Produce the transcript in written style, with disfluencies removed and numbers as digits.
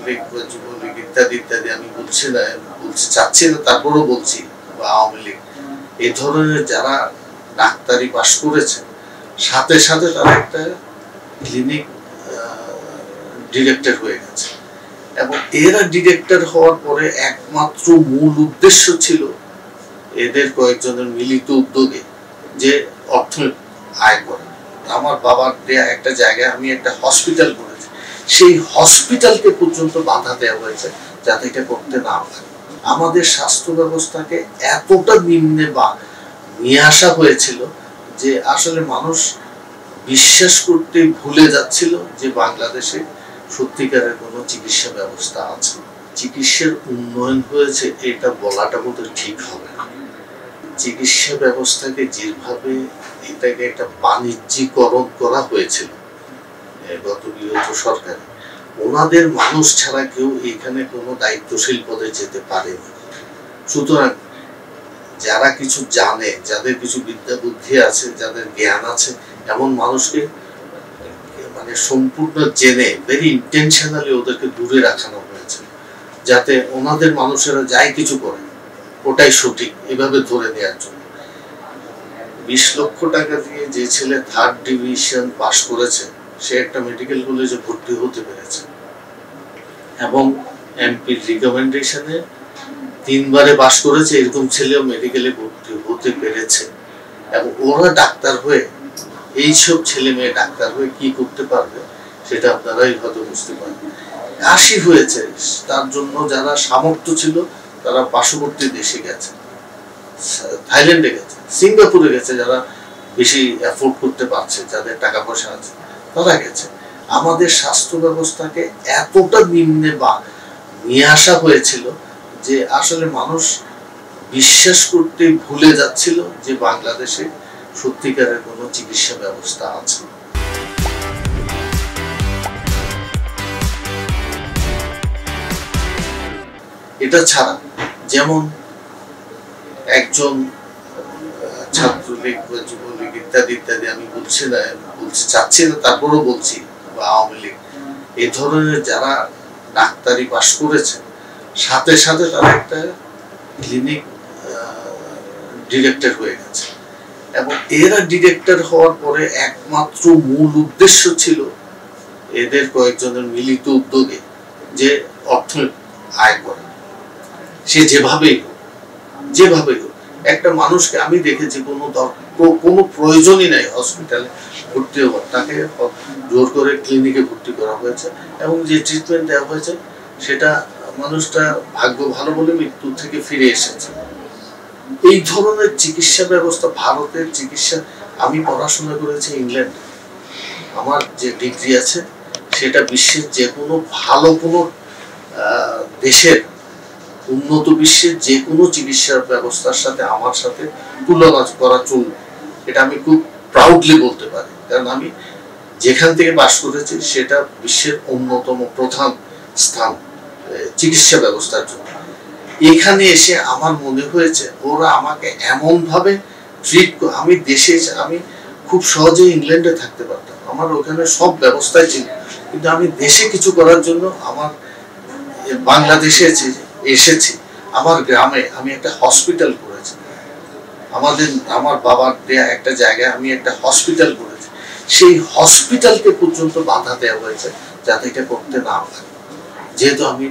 ছাত্রলীগ বা যুবলীগ ইত্যাদি ইত্যাদি আমি বলছি না, বলতে চাচ্ছি না, তারপরেও বলছি, বা আওয়ামী লীগ, এই ধরনের যারা ডাক্তারি পাশ করেছে সাথে সাথে তারা একটা ক্লিনিক ডিরেক্টর হয়ে গেছে। এবং এরা ডিরেক্টর হওয়ার পরে একমাত্র মূল উদ্দেশ্য ছিল এদের কয়েকজনের মিলিত উদ্যোগে যে অর্থ আয় করা। আমার বাবার দেয়া একটা জায়গায় আমি একটা হসপিটাল করেছি, সেই হসপিটালকে পর্যন্ত বাধা দেওয়া হয়েছে যাতে এটা করতে না পারে। আমাদের স্বাস্থ্য ব্যবস্থাকে এতটা নিম্নে বা নিয়ে আসা হয়েছিল যে আসলে মানুষ বিশ্বাস করতে ভুলে যাচ্ছিল যে বাংলাদেশে সত্যিকারের কোনো চিকিৎসা ব্যবস্থা আছে। চিকিৎসার উন্নয়ন হয়েছে এটা বলাটা বোধহয় ঠিক হবে না। চিকিৎসা ব্যবস্থাকে যেভাবে এটাকে একটা বাণিজ্যিকরণ করা হয়েছিল গত বিগত সরকারে, ওনাদের মানুষ ছাড়া কেউ এখানে কোনো দায়িত্বশীল পদে যেতে পারেনি। সুতরাং যারা কিছু জানে, যাদের কিছু বিদ্যা বুদ্ধি আছে, যাদের জ্ঞান আছে, এমন মানুষকে মানে সম্পূর্ণ জেনে ভেরি ইন্টেনশনালি ওদেরকে দূরে রাখানো হয়েছে, যাতে ওনাদের মানুষেরা যাই কিছু করে ওটাই সঠিক এভাবে ধরে নেওয়ার জন্য। 20 লক্ষ টাকা দিয়ে যে ছেলে 3rd ডিভিশন পাশ করেছে সে একটা মেডিকেল কলেজে ভর্তি হতে পেরেছে এবং এমপির রিকমেন্ডেশনে 3 বারে পাশ করেছে, এরকম ছেলেও মেডিকেলে ভর্তি হতে পেরেছে। এবং ওরা ডাক্তার হয়ে, এইসব ছেলে মেয়ে ডাক্তার হয়ে কি করতে পারবে সেটা আপনারাই হয়তো বুঝতে পারবেন। কাশি হয়েছে, তার জন্য যারা সামর্থ্য ছিল তারা পার্শ্ববর্তী দেশে গেছে, থাইল্যান্ডে গেছে, সিঙ্গাপুরে গেছে, যারা বেশি অ্যাফোর্ড করতে পারছে, যাদের টাকা পয়সা আছে তারা গেছে। আমাদের স্বাস্থ্য ব্যবস্থাকে এতটা নিম্নে বা নিয়ে আসা হয়েছিল যে আসলে মানুষ বিশ্বাস করতে ভুলে যাচ্ছিল যে বাংলাদেশে সত্যিকারের কোনো চিকিৎসা ব্যবস্থা আছে। এটা ছাড়া যেমন একজন ছাত্রলীগ বা যুবলীগ ইত্যাদি ইত্যাদি আমি বলছি না, বলতে চাচ্ছি না, তারপরেও বলছি, বা আওয়ামী লীগ, এই ধরনের যারা ডাক্তারি পাশ করেছে সাথে সাথে তারা একটা ক্লিনিক ডিরেক্টর হয়ে গেছে। এবং এরা ডিরেক্টর হওয়ার পরে একমাত্র মূল উদ্দেশ্য ছিল এদের কয়েকজনের মিলিত উদ্যোগে যে অর্থ আয় করা। সে যেভাবেই হোক একটা মানুষকে আমি দেখেছি কোনো প্রয়োজনই নাই হসপিটালে ভর্তি হওয়ার, তাকে জোর করে ক্লিনিকে ভর্তি করা হয়েছে এবং যে ট্রিটমেন্ট দেওয়া হয়েছে সেটা মানুষটা ভাগ্য ভালো বলে মৃত্যু থেকে ফিরে এসেছে। এই ধরনের চিকিৎসা ব্যবস্থা, ভারতের চিকিৎসা, আমি পড়াশোনা করেছি ইংল্যান্ডে, আমার যে ডিগ্রি আছে সেটা বিশ্বের যে কোনো ভালো কোনো দেশের, উন্নত বিশ্বের যে কোনো চিকিৎসা ব্যবস্থার সাথে আমার সাথে তুলনা করা চলবে, এটা আমি খুব প্রাউডলি বলতে পারি। কারণ আমি যেখান থেকে পাশ করেছি সেটা বিশ্বের অন্যতম প্রধান স্থান চিকিৎসা ব্যবস্থার জন্য। এখানে এসে আমার মনে হয়েছে ওরা আমাকে এমন ভাবে ট্রিট, আমি দেশে, আমি খুব সহজে ইংল্যান্ডে থাকতে পারতাম, আমার ওখানে সব ব্যবস্থাই ছিল, কিন্তু আমি দেশে কিছু করার জন্য আমার বাংলাদেশে এসেছি। আমার গ্রামে আমি একটা হসপিটাল করেছি, আমার বাবার দেয়া একটা জায়গায় আমি একটা হসপিটাল করেছি, সেই হসপিটালকে পর্যন্ত বাধা দেওয়া হয়েছে যাতে এটা করতে না পারে, যেহেতু আমি